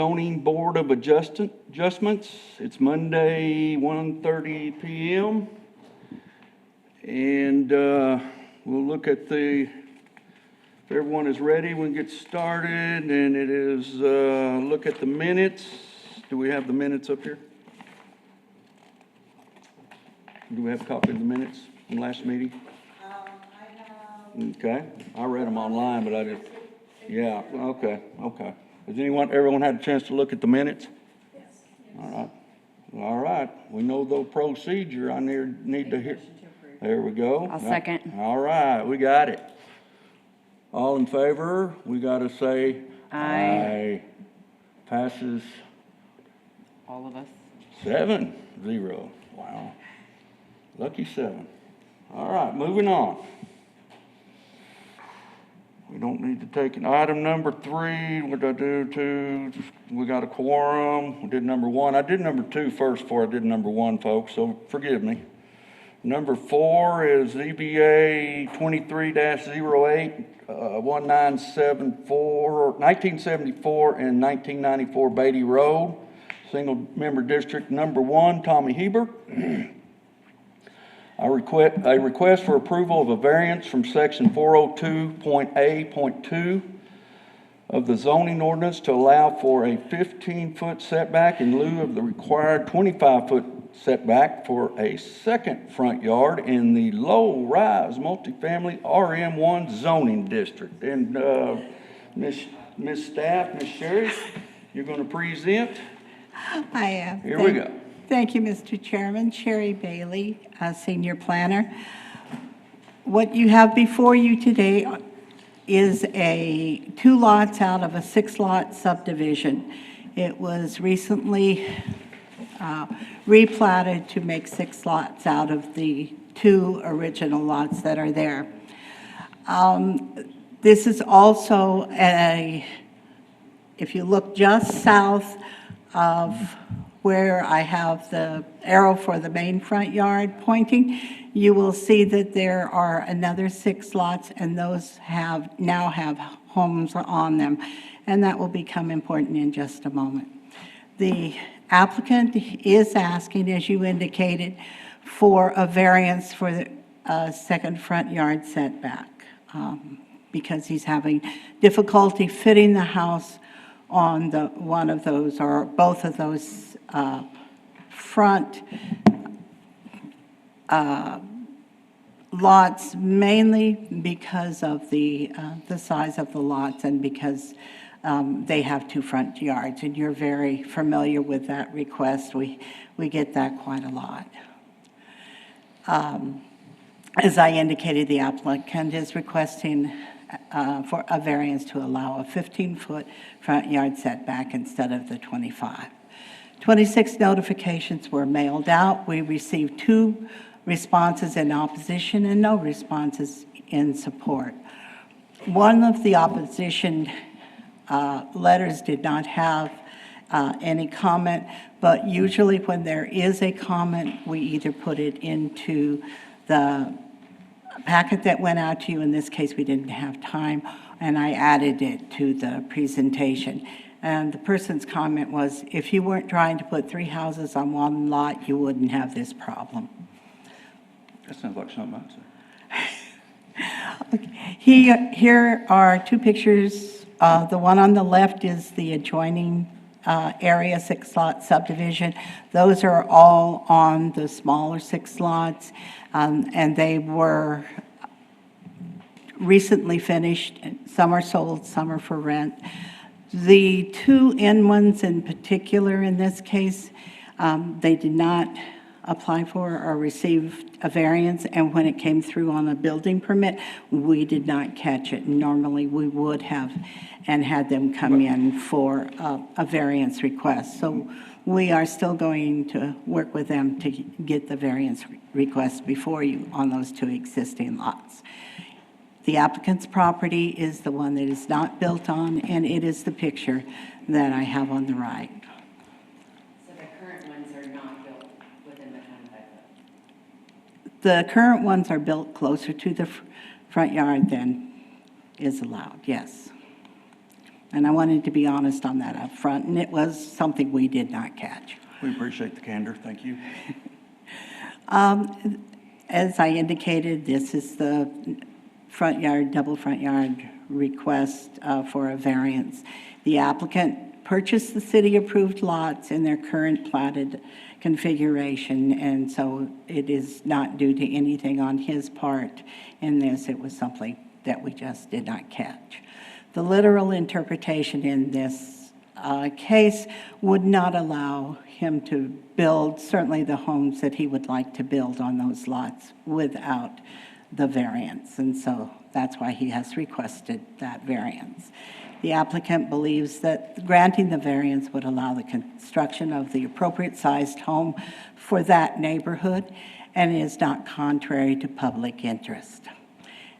Zoning Board of Adjustments. It's Monday, 1:30 p.m. And we'll look at if everyone is ready, we can get started. And it is, look at the minutes. Do we have the minutes up here? Do we have a copy of the minutes from last meeting? I have. Okay, I read them online, but I didn't. Yeah, okay. Has everyone had a chance to look at the minutes? Yes. All right. We know the procedure. I need to hear. There we go. I'll second. All right, we got it. All in favor? We got to say Aye. Passes All of us. 7-0. Wow. Lucky 7. All right, moving on. We don't need to take an item number 3. What did I do? 2. We got a quorum. We did number 1. I did number 2 first before I did number 1, folks, so forgive me. Number 4 is ZBA 23-08, 1974 and 1994 Beatty Road, single member district number 1, Tommy Hebert. A request for approval of a variance from section 402.A.2 of the zoning ordinance to allow for a 15-foot setback in lieu of the required 25-foot setback for a second front yard in the low-rise multifamily RM1 zoning district. And Miss Staff, Miss Sherry, you're going to present? I am. Here we go. Thank you, Mr. Chairman. Sherry Bailey, Senior Planner. What you have before you today is 2 lots out of a 6-lot subdivision. It was recently replatted to make 6 lots out of the 2 original lots that are there. This is also if you look just south of where I have the arrow for the main front yard pointing, you will see that there are another 6 lots, and those now have homes on them, and that will become important in just a moment. The applicant is asking, as you indicated, for a variance for the second front yard setback because he's having difficulty fitting the house on one of those or both of those front lots, mainly because of the size of the lots and because they have 2 front yards, and you're very familiar with that request. We get that quite a lot. As I indicated, the applicant is requesting for a variance to allow a 15-foot front yard setback instead of the 25. 26 notifications were mailed out. We received 2 responses in opposition and no responses in support. One of the opposition letters did not have any comment, but usually when there is a comment, we either put it into the packet that went out to you. In this case, we didn't have time, and I added it to the presentation. And the person's comment was, if you weren't trying to put 3 houses on one lot, you wouldn't have this problem. That sounds like something I'd say. Okay. Here are 2 pictures. The one on the left is the adjoining area 6-lot subdivision. Those are all on the smaller 6 lots, and they were recently finished. Some are sold, some are for rent. The 2 end ones in particular in this case, they did not apply for or receive a variance, and when it came through on a building permit, we did not catch it. Normally we would have and had them come in for a variance request. So we are still going to work with them to get the variance request before you on those 2 existing lots. The applicant's property is the one that is not built on, and it is the picture that I have on the right. So the current ones are not built within the 25-foot? The current ones are built closer to the front yard than is allowed, yes. And I wanted to be honest on that up front, and it was something we did not catch. We appreciate the candor, thank you. As I indicated, this is the front yard, double front yard request for a variance. The applicant purchased the city-approved lots in their current platted configuration, and so it is not due to anything on his part in this. It was something that we just did not catch. The literal interpretation in this case would not allow him to build certainly the homes that he would like to build on those lots without the variance, and so that's why he has requested that variance. The applicant believes that granting the variance would allow the construction of the appropriate sized home for that neighborhood and is not contrary to public interest.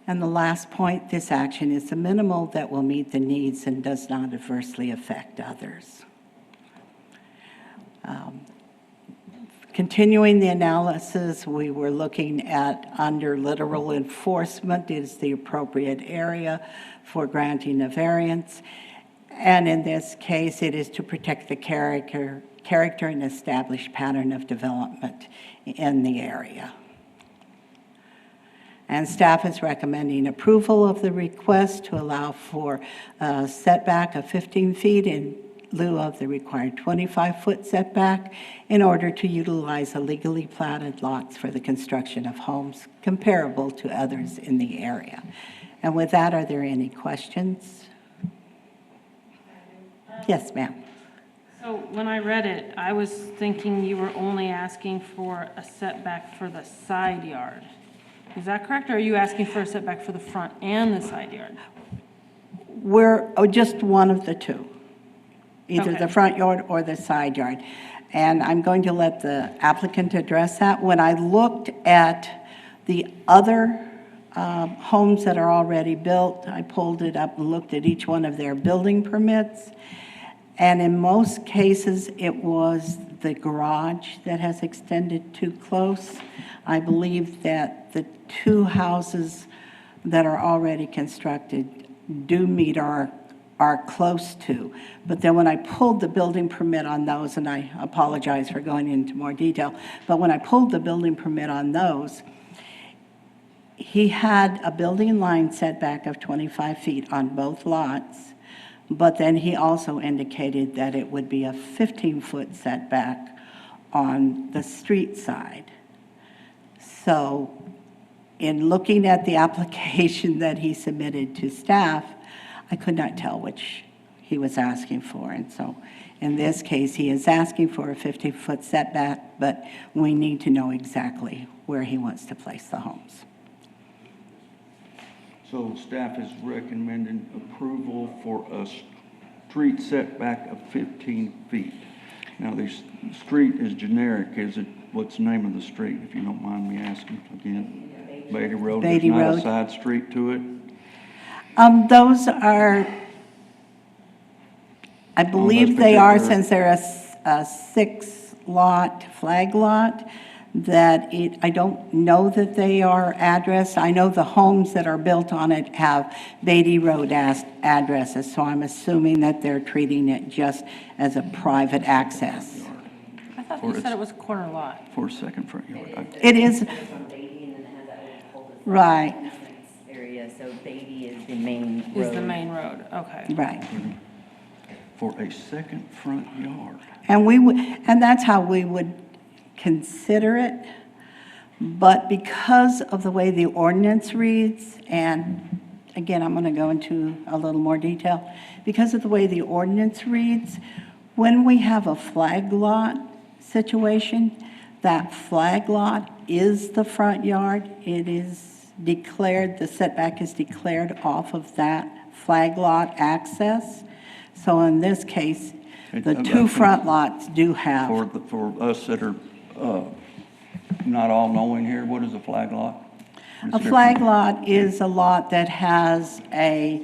And the last point, this action is a minimal that will meet the needs and does not adversely affect others. Continuing the analysis, we were looking at under literal enforcement is the appropriate area for granting a variance. And in this case, it is to protect the character and established pattern of development in the area. And staff is recommending approval of the request to allow for a setback of 15 feet in lieu of the required 25-foot setback in order to utilize illegally platted lots for the construction of homes comparable to others in the area. And with that, are there any questions? Yes, ma'am. So when I read it, I was thinking you were only asking for a setback for the side yard. Is that correct, or are you asking for a setback for the front and the side yard? We're just one of the two, either the Okay. front yard or the side yard. And I'm going to let the applicant address that. When I looked at the other homes that are already built, I pulled it up and looked at each one of their building permits. And in most cases, it was the garage that has extended too close. I believe that the two houses that are already constructed do meet or are close to. But then when I pulled the building permit on those, and I apologize for going into more detail, but when I pulled the building permit on those, he had a building line setback of 25 feet on both lots, but then he also indicated that it would be a 15-foot setback on the street side. So in looking at the application that he submitted to staff, I could not tell which he was asking for. And so in this case, he is asking for a 50-foot setback, but we need to know exactly where he wants to place the homes. So staff is recommending approval for a street setback of 15 feet. Now, the street is generic, is it, what's the name of the street, if you don't mind me asking again? Beatty Road, there's Beatty not Road. a side street to it? Those are, I believe they are, particular- since they're a six-lot flag lot, that I don't know that they are addressed. I know the homes that are built on it have Beatty Road addresses, so I'm assuming that they're treating it just as a private access. I thought Or you said it's- it was corner lot. For a second front yard. It is, It's on Beatty, and then it has that little cul-de-sac Right. area, so Beatty is the main road. Is the main road, okay. right. For a second front yard. And that's how we would consider it. But because of the way the ordinance reads, and again, I'm going to go into a little more detail, because of the way the ordinance reads, when we have a flag lot situation, that flag lot is the front yard. It is declared, the setback is declared off of that flag lot access. So in this case, the two front lots do have, For us that are not all knowing here, what is a flag lot? a flag lot is a lot that has a,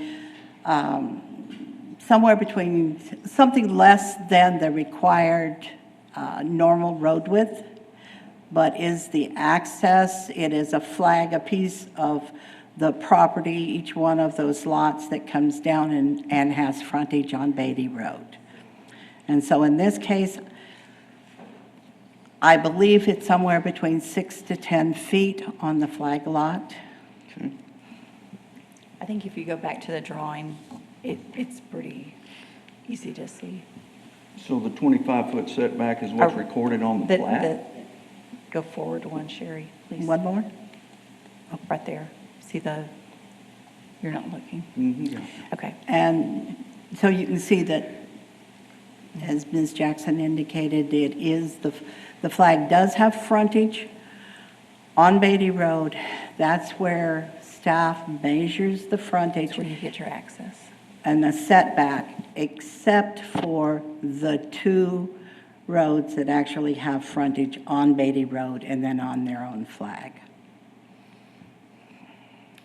somewhere between, something less than the required normal road width, but is the access, it is a flag, a piece of the property, each one of those lots that comes down and has frontage on Beatty Road. And so in this case, I believe it's somewhere between 6 to 10 feet on the flag lot. I think if you go back to the drawing, it's pretty easy to see. So the 25-foot setback is what's Are- recorded on the plat? Go forward one, Sherry, please. One more? Oh, right there. See you're not looking. Mhm. Okay. And so you can see that, as Ms. Jackson indicated, it is, the flag does have frontage on Beatty Road. That's where staff measures the frontage That's where you get your access. and the setback, except for the two roads that actually have frontage on Beatty Road and then on their own flag.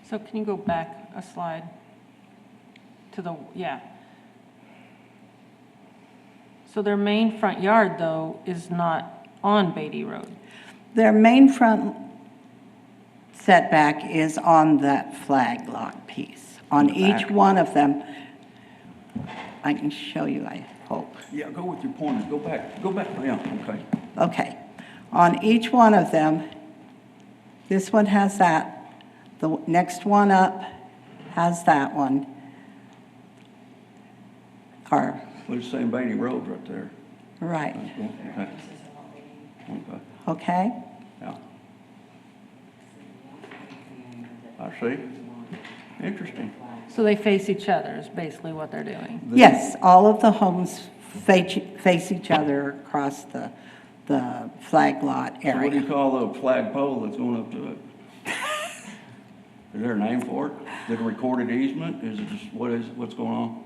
So can you go back a slide to the, yeah. So their main front yard, though, is not on Beatty Road. Their main front setback is on that flag lot piece. On In the each back. one of them, I can show you, I hope. Yeah, go with your pointer, go back, yeah, okay. Okay. On each one of them, this one has that, the next one up has that one. Or, We're just saying Beatty Road right there. right, Okay. Okay, okay? yeah. I see. Interesting. So they face each other is basically what they're doing. Yes, all of the homes face each other across the flag lot So what do you area. call the flag pole that's going up to it? Is there a name for it? Is it a recorded easement? Is it just, what's going on?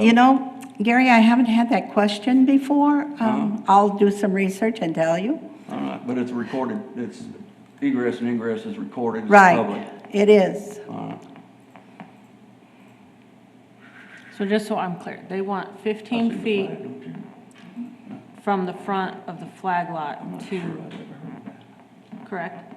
You know, Gary, I haven't had that question before. I'll do some research and tell you. All right, but it's recorded, it's egress and ingress is recorded, it's public. Right, it is. All right. So just so I'm clear, they want I see 15 the feet flag, don't you? from the front of the flag lot I'm not to, sure I've ever heard that. correct?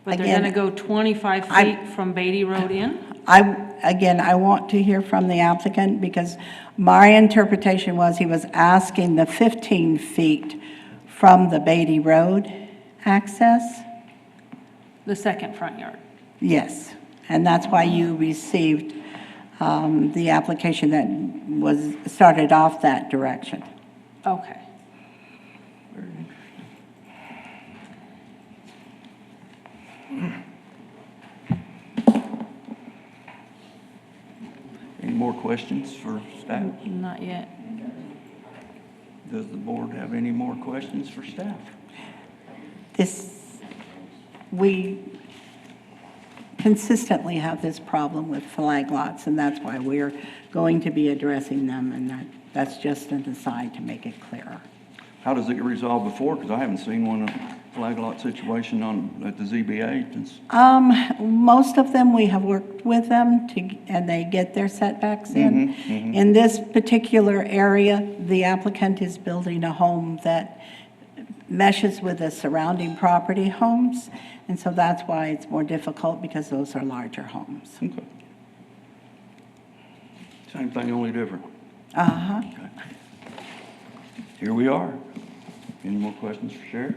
But they're Again, gonna go 25 I- feet from Beatty Road in? I want to hear from the applicant because my interpretation was he was asking the 15 feet from the Beatty Road access. The second front yard. Yes, and that's why you received the application that started off that direction. Okay. Very interesting. Any more questions for staff? Not yet. Does the board have any more questions for staff? We consistently have this problem with flag lots, and that's why we're going to be addressing them, and that's just an aside to make it clearer. How does it get resolved before? Because I haven't seen one flag lot situation at the ZBA since. Most of them, we have worked with them and they get their setbacks in. In this particular area, the applicant is building a home that meshes with the surrounding property homes, and so that's why it's more difficult, because those are larger homes. Okay. Same thing, only different. Uh-huh. Okay. Here we are. Any more questions for Sherry?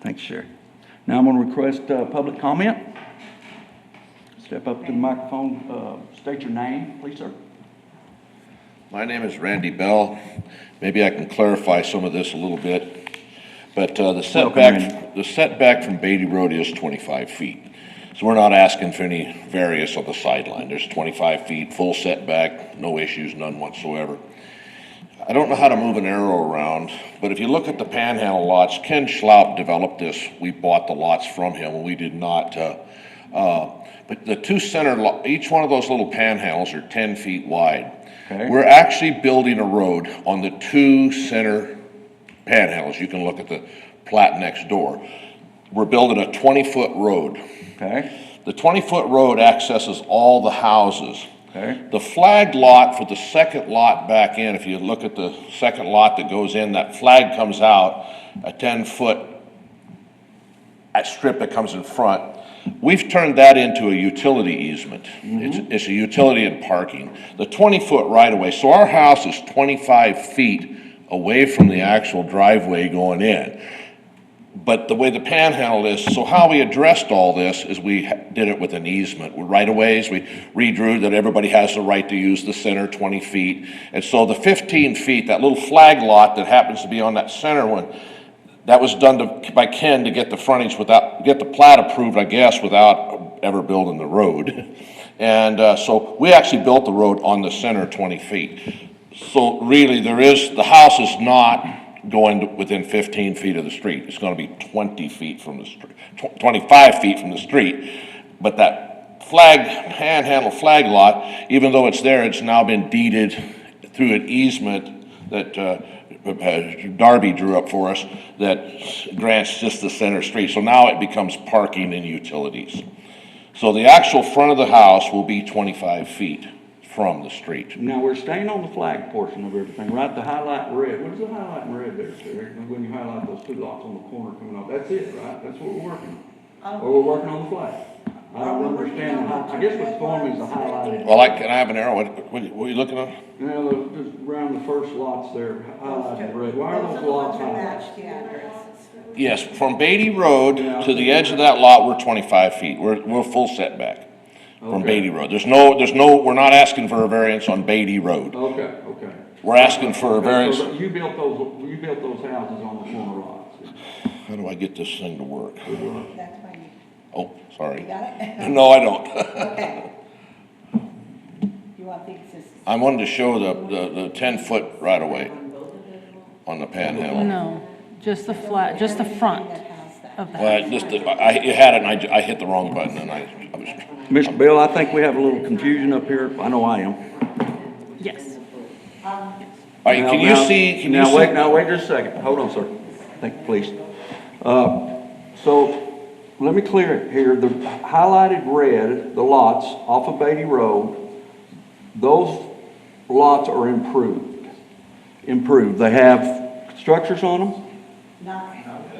Thanks, Sherry. Now I'm going to request public comment. Step up to the microphone, state your name, please, sir. My name is Randy Bell. Maybe I can clarify some of this a little bit. But the Randy. setback from Beatty Road is 25 feet. So we're not asking for any variance on the sideline. There's 25 feet, full setback, no issues, none whatsoever. I don't know how to move an arrow around, but if you look at the panhandle lots, Ken Schlapp developed this. We bought the lots from him, and we did not. But the two center, each one of those little panhandles are 10 feet wide. Okay. We're actually building a road on the two center panhandles. You can look at the plat next door. We're building a 20-foot road. Okay, The 20-foot road accesses all the houses. okay, The flagged lot for the second lot back in, if you look at the second lot that goes in, that flag comes out, a 10-foot strip that comes in front. We've turned that into a utility easement. It's a utility and parking. The 20-foot right-of-way, so our house is 25 feet away from the actual driveway going in. But the way the panhandle is, so how we addressed all this is we did it with an easement. With right-of-ways, we redrew that everybody has the right to use the center 20 feet. And so the 15 feet, that little flag lot that happens to be on that center one, that was done by Ken to get the frontage get the plat approved, I guess, without ever building the road. And so we actually built the road on the center 20 feet. So really, the house is not going to within 15 feet of the street. It's going to be 20 feet from the street, 25 feet from the street. But that panhandle flag lot, even though it's there, it's now been deeded through an easement that Darby drew up for us that grants just the center street. So now it becomes parking and utilities. So the actual front of the house will be 25 feet from the street. Now, we're staying on the flag portion of everything, right? The highlight in red. What is the highlight in red there, Terry? When you highlight those two lots on the corner coming off, that's it, right? That's what we're working on. Or we're working on the flag. I don't understand, I guess what's going is the highlighted. Well, can I have an arrow? What are you looking at? You know, just around the first lots there, highlighted red. Why are those lots highlighted? Yes, from Beatty Road to the edge of that lot, we're 25 feet. We're full setback from Okay. Beatty Road. We're not asking for a variance on Beatty Road. Okay. We're asking for a Okay, variance. so you built those houses on the corner lots. How do I get this thing to work? That's fine. Oh, sorry. You got it? No, I don't. Okay. You want these to... I wanted to show the 10-foot right away on the panhandle. No, just the front of the Well, you had it and I hit the wrong button and I was. Mr. Bill, I think we have a little confusion up here. I know I am. Yes. All right, can you see? Wait just a second. Hold on, sir. Thank you, please. So, let me clear it here. The highlighted red, the lots off of Beatty Road, those lots are improved. They have structures on them?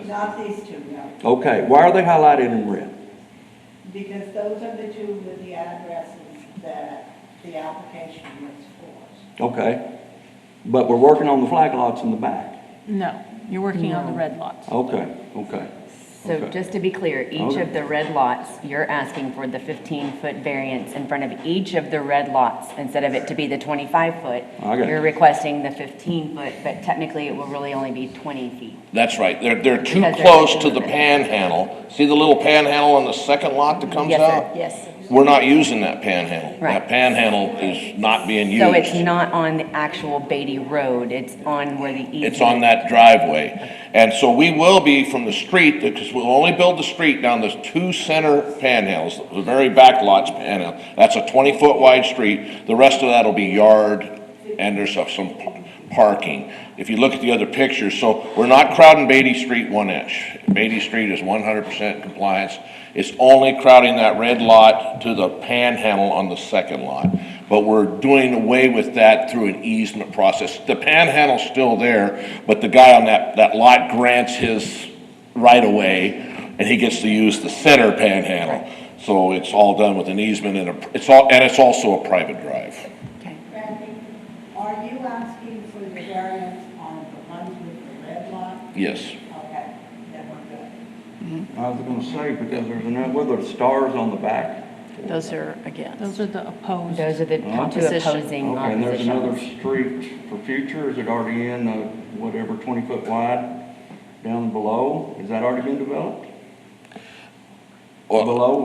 Not these two, no. Okay, why are they highlighted in red? Because those are the two with the addresses that the application was for. Okay, but we're working on the flag lots in the back. No, you're working on the red lots. Okay. So Okay. just to be clear, each Okay. of the red lots, you're asking for the 15-foot variance in front of each of the red lots. Instead of it to be the 25-foot, I got you're you. requesting the 15-foot, but technically it will really only be 20 feet. That's right. They're too Because they're close to within the the- panhandle. See the little panhandle on the second lot that comes Yes, out? sir, yes. We're not using that panhandle. Right. That panhandle is not being used. So it's not on the actual Beatty Road, it's on where the easement. It's on that driveway. And so we will be from the street, because we'll only build the street down the two center panhandles, the very back lots panhandle. That's a 20-foot wide street. The rest of that will be yard, and there's some parking. If you look at the other pictures, so we're not crowding Beatty Street 1 inch. Beatty Street is 100% compliance. It's only crowding that red lot to the panhandle on the second lot. But we're doing away with that through an easement process. The panhandle's still there, but the guy on that lot grants his right of way, and he gets to use the center panhandle. So it's all done with an easement and it's also a private drive. Okay. Randy, are you asking for the variance on the ones with the red lot? Yes. Okay, then we're good. I was gonna say, because there's another, where the stars on the back. Those are against. Those are the opposed. Those are the two Opposition. opposing Okay, and there's another oppositions. street for future, is it already in, whatever, 20-foot wide down below? Has that already been developed? Well, Below,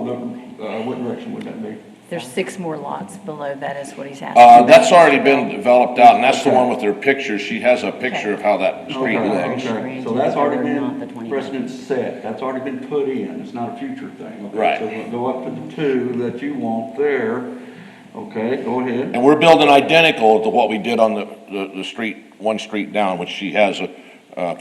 what direction would that be? There's 6 more lots below that is what he's asking. that's already been developed out, and that's the one with their pictures. She has a picture of how that street Okay, looks. okay. So that's already Not the been 20. precedent set, that's already been put in, it's not a future thing. Okay, Right. So we'll go up to the two that you want there, okay, go ahead. And we're building identical to what we did on the street, one street down, which she has if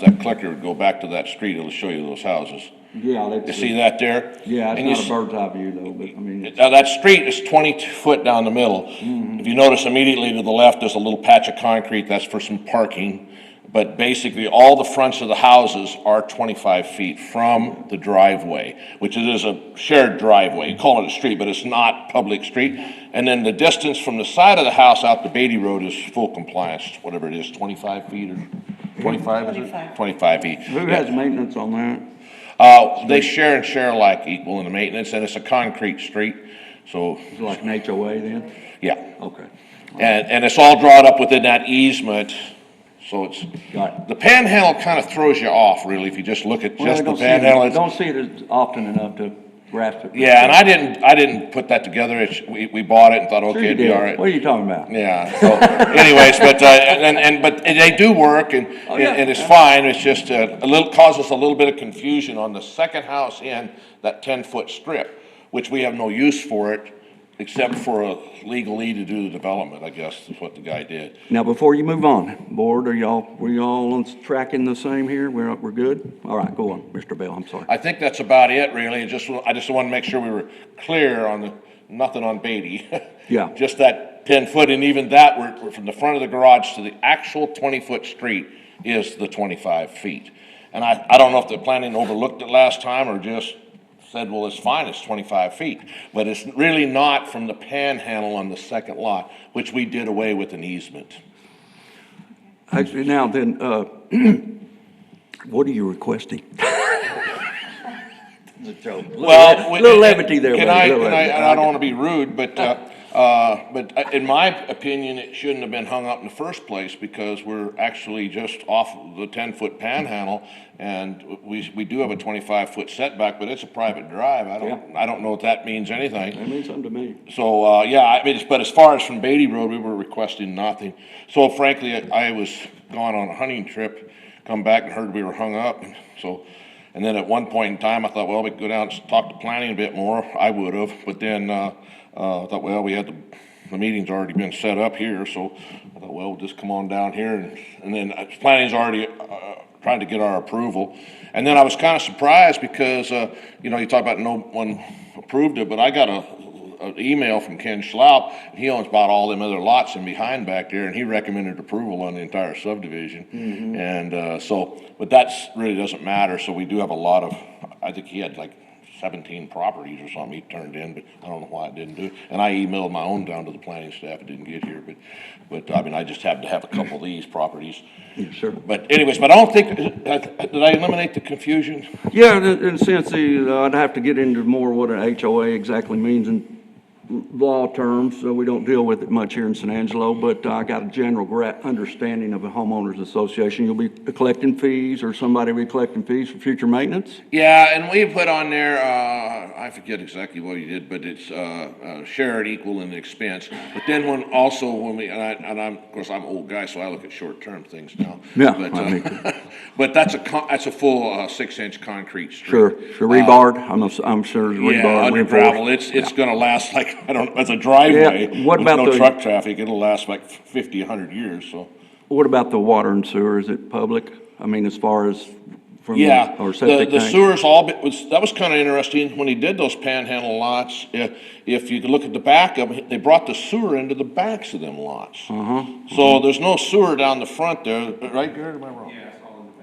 that clicker would go back to that street, it'll show you those houses. Yeah, You that's. see that there? Yeah, And it's you not a bird's eye view though, but I mean, Now, that street is 20 foot down the middle. If you notice immediately to the left, there's a little patch of concrete, that's for some parking. But basically, all the fronts of the houses are 25 feet from the driveway, which it is a shared driveway. You call it a street, but it's not public street. And then the distance from the side of the house out to Beatty Road is full compliance, whatever it is, 25 feet or 25, is it? 25 feet. Who has maintenance on that? They share and share alike equal in the maintenance, and it's a concrete street, so, It's like an HOA then? yeah. Okay. And it's all drawn up within that easement, so it's, Got it. the panhandle kind of throws you off, really, if you just look at Well, I just the don't see it- panhandle. It's- Don't see it as often enough to grasp it. Yeah, and I didn't put that together. We bought it and thought, Sure okay, you it'd be did. all right. What are you talking about? Yeah, so anyways, but, but they do work and, Oh, yeah. and it's fine. It's just causes a little bit of confusion on the second house in that 10-foot strip, which we have no use for it except for a legalese to do the development, I guess, is what the guy did. Now, before you move on, board, were y'all on tracking the same here? We're good? All right, go on, Mr. Bell, I'm sorry. I think that's about it, really. I just want to make sure we were clear on nothing on Beatty. Yeah. Just that 10-foot, and even that, we're from the front of the garage to the actual 20-foot street is the 25 feet. And I don't know if the planning overlooked it last time or just said, well, it's fine, it's 25 feet. But it's really not from the panhandle on the second lot, which we did away with an easement. Actually, now then, what are you requesting? Well, Little levity there, Can buddy, I, little can I, levity. and I don't want to be rude, but in my opinion, it shouldn't have been hung up in the first place because we're actually just off the 10-foot panhandle, and we do have a 25-foot setback, but it's a private drive. I don't know if that means anything. That means something to me. So, yeah, I mean, but as far as from Beatty Road, we were requesting nothing. So frankly, I was gone on a hunting trip, come back and heard we were hung up, and then at one point in time, I thought, well, we could go down and talk to planning a bit more. I would have, but then I thought, well, we had the meeting's already been set up here, so I thought, well, we'll just come on down here, and then planning's already trying to get our approval. And then I was kind of surprised because, you talk about no one approved it, but I got an email from Ken Schlau, and he owns about all them other lots in behind back there, and he recommended approval on the entire subdivision. Mm-hmm. And but that's really doesn't matter, so we do have a lot of, I think he had like 17 properties or something he turned in, but I don't know why it didn't do it. And I emailed my own down to the planning staff, it didn't get here, but I mean, I just happened to have a couple of these properties. Yeah, sure. But anyways, but I don't think, did I eliminate the confusion? Yeah, in a sense, I'd have to get into more what an HOA exactly means in law terms, so we don't deal with it much here in San Angelo, but I got a general understanding of a homeowners association. You'll be collecting fees, or somebody will be collecting fees for future maintenance? Yeah, and we put on there, I forget exactly what he did, but it's share it equal in the expense. But then when we, of course, I'm an old guy, so I look at short-term things now. Yeah, But, me too. but that's a full 6-inch concrete street. Sure, rebarred, I'm sure it's Yeah, rebarred, under reinforced. gravel, it's gonna last like, I don't, as a driveway. Yeah, what with about no the- truck traffic, it'll last like 50, 100 years, so. What about the water and sewer, is it public? I mean, as far as from, Yeah, or septic the tank? sewers that was kind of interesting, when he did those panhandle lots, if you could look at the back of it, they brought the sewer into the backs of them lots. So there's no sewer down the front there, right, Garrett, am I wrong? Yeah,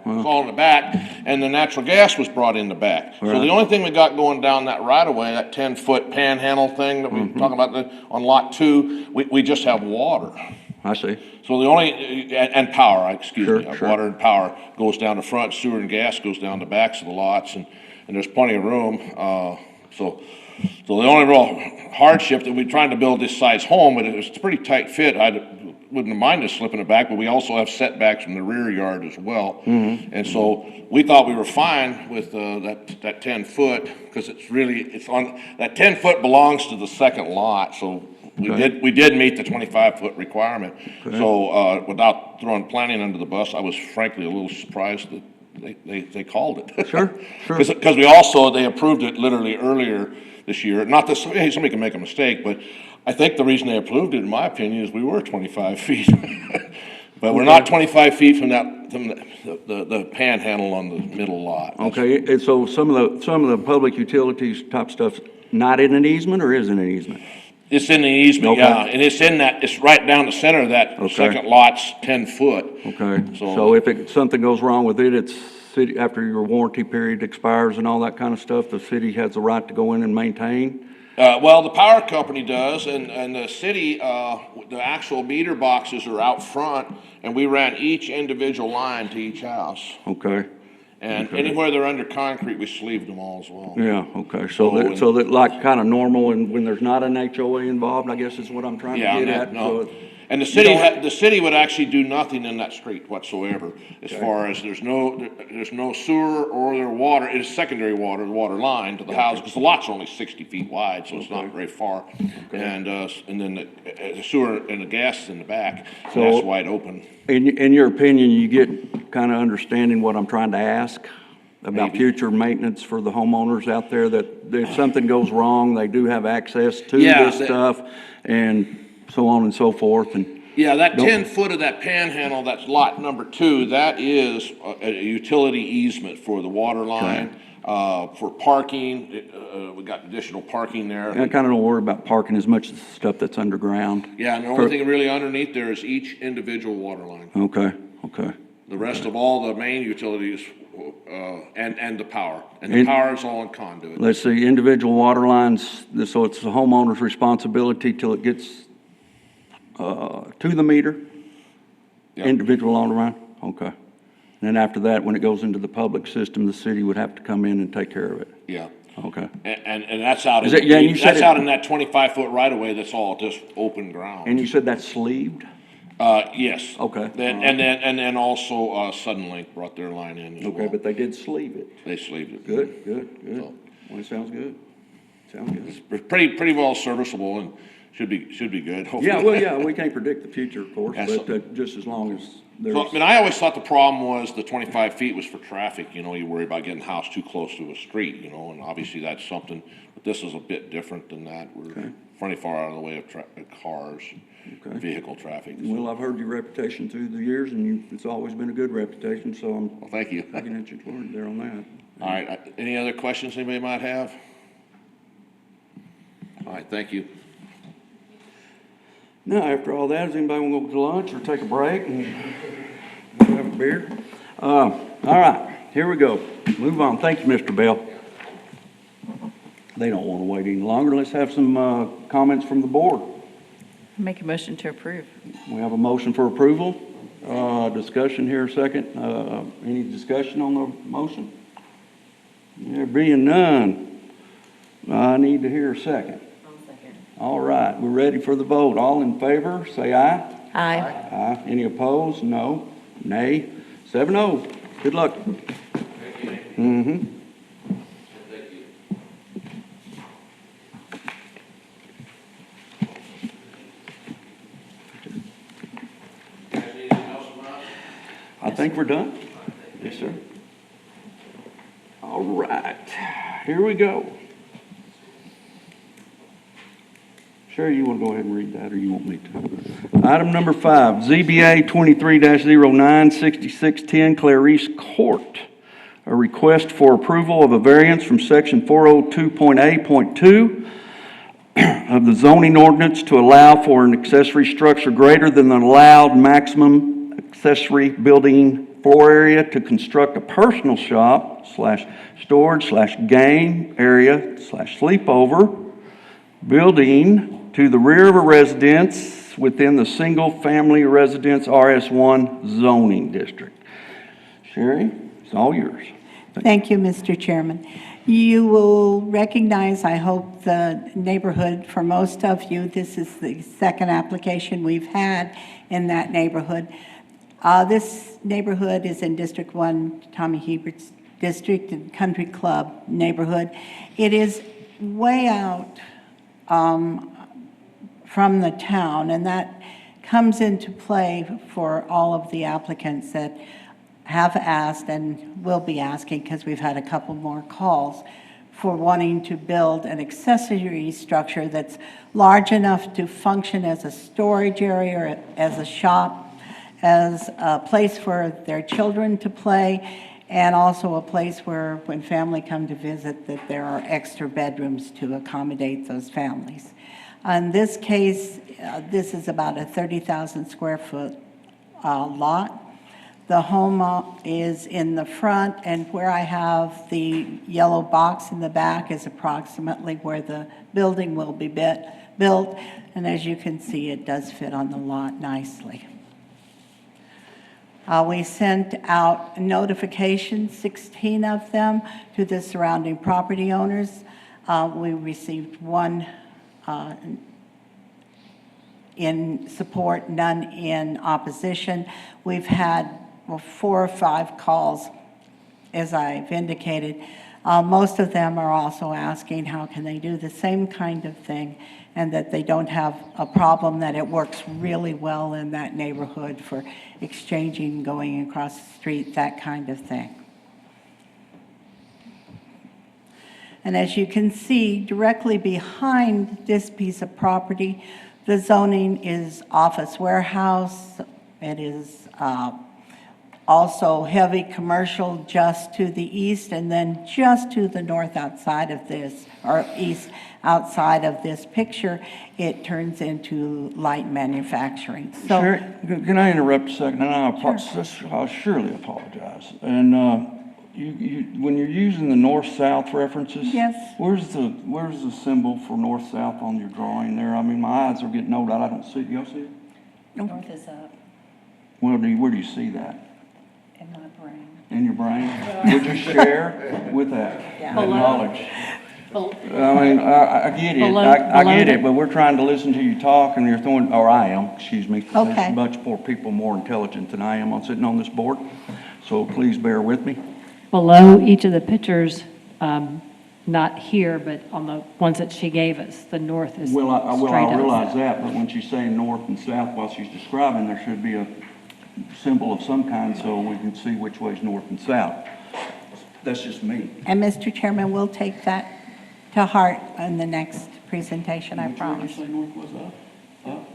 it's all in the back, and the natural gas was brought in the back. So the only thing we got going down that right of way, that 10-foot panhandle thing that we were talking about on lot 2, we just have water. I see. So the only, and power, excuse me, Sure. water and power goes down the front, sewer and gas goes down the backs of the lots, and there's plenty of room. So the only real hardship that we're trying to build this size home, but it's a pretty tight fit. I wouldn't have minded slipping it back, but we also have setbacks from the rear yard as well. And so we thought we were fine with that 10-foot, because it's on, that 10-foot belongs to the second lot, so we did meet the 25-foot requirement. So, without throwing planning under the bus, I was frankly a little surprised that they called it. Sure. Because they approved it literally earlier this year. Not that, hey, somebody can make a mistake, but I think the reason they approved it, in my opinion, is we were 25 feet. But we're not 25 feet from the panhandle on the middle lot. Okay, and so some of the public utilities type stuff's not in an easement, or is in an easement? It's in the easement, Okay. yeah, and it's right down the center of that Okay. second lot's 10 foot. Okay, So- so if something goes wrong with it, it's city, after your warranty period expires and all that kind of stuff, the city has the right to go in and maintain? Well, the power company does, and the city, the actual meter boxes are out front, and we ran each individual line to each house. Okay, And Okay. anywhere they're under concrete, we sleeved them all as well. yeah, okay, Oh, so that like kind of normal and when there's not an HOA involved, I guess is what I'm trying to Yeah, get no, at. no. So And the you city, don't- the city would actually do nothing in that street whatsoever, as far as there's no sewer or their water, it's secondary water, the water line to the house, because the lot's only 60 feet wide, so it's not very far. And then the sewer and the gas is in the back, and So- that's wide open. In your opinion, you get kind of understanding what I'm trying to ask about Maybe. future maintenance for the homeowners out there, that if something goes wrong, they do have access to Yeah, this that- stuff and so on and so forth, and, Yeah, that Nope. 10 foot of that panhandle, that's lot number 2, that is a utility easement for the water line, for parking, we got additional parking there. I kind of don't worry about parking as much as the stuff that's underground. Yeah, and the only thing really underneath there is each individual water line. Okay, okay. The rest of all the main utilities, and the power. And the And- power is all in conduit. Let's see, individual water lines, so it's the homeowner's responsibility till it gets, to the meter? Yep. Individual water line? Okay. And then after that, when it goes into the public system, the city would have to come in and take care of it? Yeah. Okay. And that's out Is it- yeah, and you said that's it- out in that 25-foot right of way, that's all just open ground. And you said that's sleeved? Yes. Okay. And then also, Sudden Link brought their line in as Okay, well. but they did sleeve it. They sleeved it. Good, good, good. So- Well, it sounds good. Sounds good. Pretty well serviceable and should be good, hopefully. Yeah, well, yeah, we can't predict the future, of course, That's- but just as long as there's. So, I mean, I always thought the problem was the 25 feet was for traffic, you know, you worry about getting a house too close to a street, you know, and obviously that's something, but this is a bit different than that. We're pretty far out of the way of cars, Okay. vehicle traffic. Well, I've heard your reputation through the years, and it's always been a good reputation, so I'm Well, thank you. looking at your word there on that. All right, any other questions anybody might have? All right, thank you. Now, after all that, does anybody want to go to lunch or take a break and have a beer? All right, here we go. Move on. Thank you, Mr. Bell. They don't want to wait any longer. Let's have some comments from the board. Make a motion to approve. We have a motion for approval. Discussion here, second. Any discussion on the motion? There being none, I need to hear a second. All right, we're ready for the vote. All in favor, say aye. Aye. Aye. Any opposed? No. Nay. 7-0. Good luck. Mm-hmm. I think we're done. Yes, sir. All right, here we go. Sherry, you want to go ahead and read that, or you want me to? Item number 5, ZBA 23-09, 6610 Clarice Court. A request for approval of a variance from section 402.A.2 of the zoning ordinance to allow for an accessory structure greater than the allowed maximum accessory building floor area to construct a personal shop / storage / game area / sleepover building to the rear of a residence within the single-family residence RS1 zoning district. Sherry, it's all yours. Thank you, Mr. Chairman. You will recognize, I hope, the neighborhood. For most of you, this is the second application we've had in that neighborhood. This neighborhood is in District 1, Tommy Hebert's district and Country Club neighborhood. It is way out from the town, and that comes into play for all of the applicants that have asked and will be asking, because we've had a couple more calls, for wanting to build an accessory structure that's large enough to function as a storage area, or as a shop, as a place for their children to play, and also a place where, when family come to visit, that there are extra bedrooms to accommodate those families. In this case, this is about a 30,000 square foot lot. The home is in the front, and where I have the yellow box in the back is approximately where the building will be built. And as you can see, it does fit on the lot nicely. We sent out notifications, 16 of them, to the surrounding property owners. We received one in support, none in opposition. We've had 4 or 5 calls, as I've indicated. Most of them are also asking how can they do the same kind of thing, and that they don't have a problem, that it works really well in that neighborhood for exchanging, going across the street, that kind of thing. And as you can see, directly behind this piece of property, the zoning is office warehouse. It is also heavy commercial just to the east, and then just to the north outside of this, or east outside of this picture, it turns into light manufacturing. So, Sherry, can I interrupt a second? And I'll surely apologize. And when you're using the north-south references, Yes. where's the symbol for north-south on your drawing there? I mean, my eyes are getting old. I don't see it. Y'all see it? North is up Well, where do you see that? in my brain. In your brain? Would you share with that knowledge? I mean, I get it, I get it, but we're trying to listen to you talk, and you're throwing, or I am, excuse me. Okay. There's much more people more intelligent than I am sitting on this board, so please bear with me. Below each of the pictures, not here, but on the ones that she gave us, the north is straight Well, I up. realize that, but when she's saying north and south while she's describing, there should be a symbol of some kind so we can see which way's north and south. That's just me. and Mr. Chairman, we'll take that to heart in the next presentation, I Which way did promise. you say north was up? Up?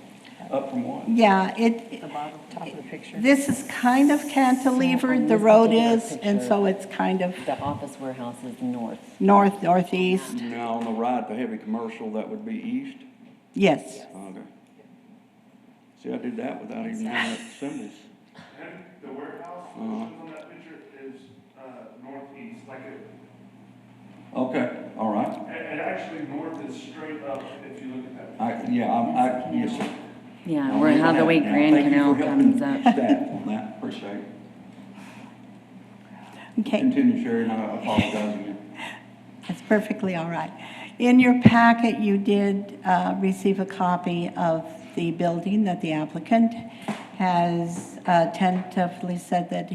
Up from what? Yeah, The bottom, top of the picture. this is kind of cantilevered, on the this road particular is, and picture- so it's kind of The office warehouse is north. north, northeast. Now, on the right, the heavy commercial, that would be east? Yes, Okay. See, I did that without even knowing the symbols. And the warehouse on that picture is northeast, like Okay, all right. and actually north is straight up if you look at that. Yes, sir. Yeah, where, how the way Grand Canal comes up. Thank you for helping staff on that, appreciate it. okay. Continue, Sherry, and I apologize again. That's perfectly all right. In your packet, you did receive a copy of the building that the applicant has tentatively said that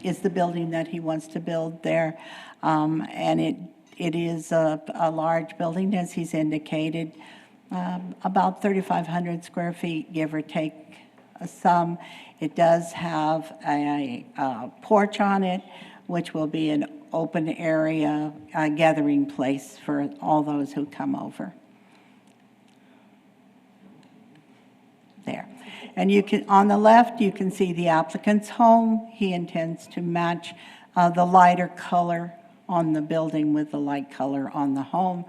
is the building that he wants to build there. And it is a large building, as he's indicated, about 3,500 square feet, give or take some. It does have a porch on it, which will be an open area, gathering place for all those who come over. There. And you can, on the left, you can see the applicant's home. He intends to match the lighter color on the building with the light color on the home.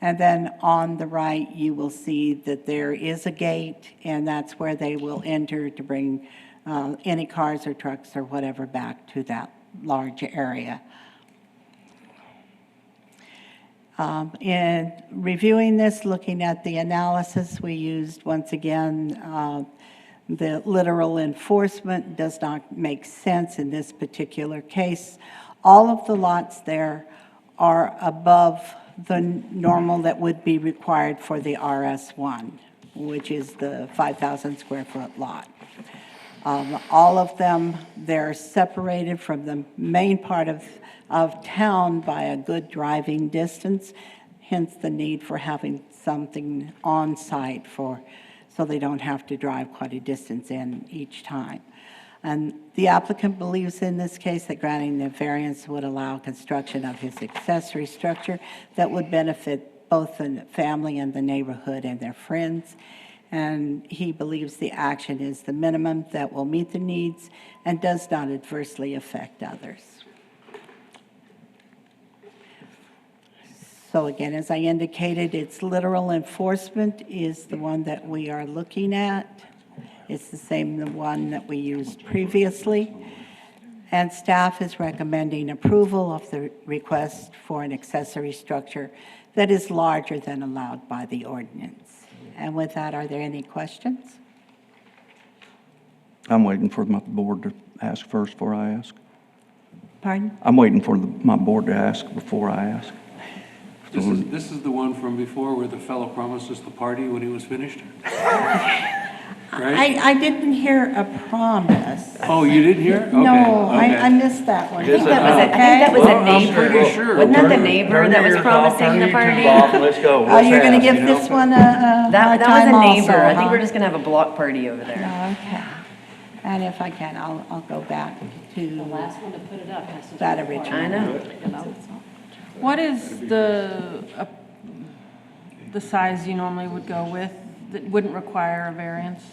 And then on the right, you will see that there is a gate, and that's where they will enter to bring any cars or trucks or whatever back to that large area. In reviewing this, looking at the analysis, we used, once again, the literal enforcement does not make sense in this particular case. All of the lots there are above the normal that would be required for the RS1, which is the 5,000 square foot lot. All of them, they're separated from the main part of town by a good driving distance, hence the need for having something on site so they don't have to drive quite a distance in each time. And the applicant believes in this case that granting the variance would allow construction of his accessory structure that would benefit both the family and the neighborhood and their friends. And he believes the action is the minimum that will meet the needs and does not adversely affect others. So again, as I indicated, its literal enforcement is the one that we are looking at. It's the same the one that we used previously. And staff is recommending approval of the request for an accessory structure that is larger than allowed by the ordinance. And with that, are there any questions? I'm waiting for my board to ask first before I ask. Pardon? I'm waiting for my board to ask before I ask. This is the one from before where the fellow promised us the party when he was finished? Right? I didn't hear a promise. Oh, you didn't hear? Okay, No, I okay. missed that one. I think that was Well, a I'm neighbor. pretty sure. Wasn't that the Turn neighbor that was your ears off, promising the turn your party? YouTube off, and let's go. Oh, Let's you're going to ask, give you know? this one a That was time a also, neighbor. I think huh? we're just gonna have a block party over there. Okay. And if I can, I'll go back The to last one to put it up has to. that I original. know. What is the size you normally would go with that wouldn't require a variance?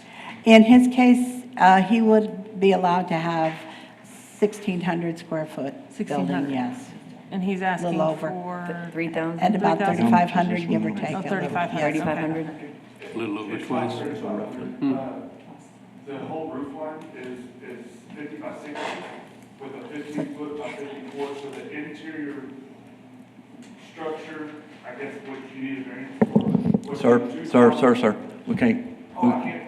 In his case, he would be allowed to have 1,600 square foot building, 1,600. yes. And he's asking Little over. for 3,000? And about 3,000? 3,500, give or take. Oh, a little. 3,500. Yes. 3,500? A little over twice. The whole roof line is 50 by 60 with a 15-foot by 54, so the interior structure, I guess what you need a variance for. Sir, we can't,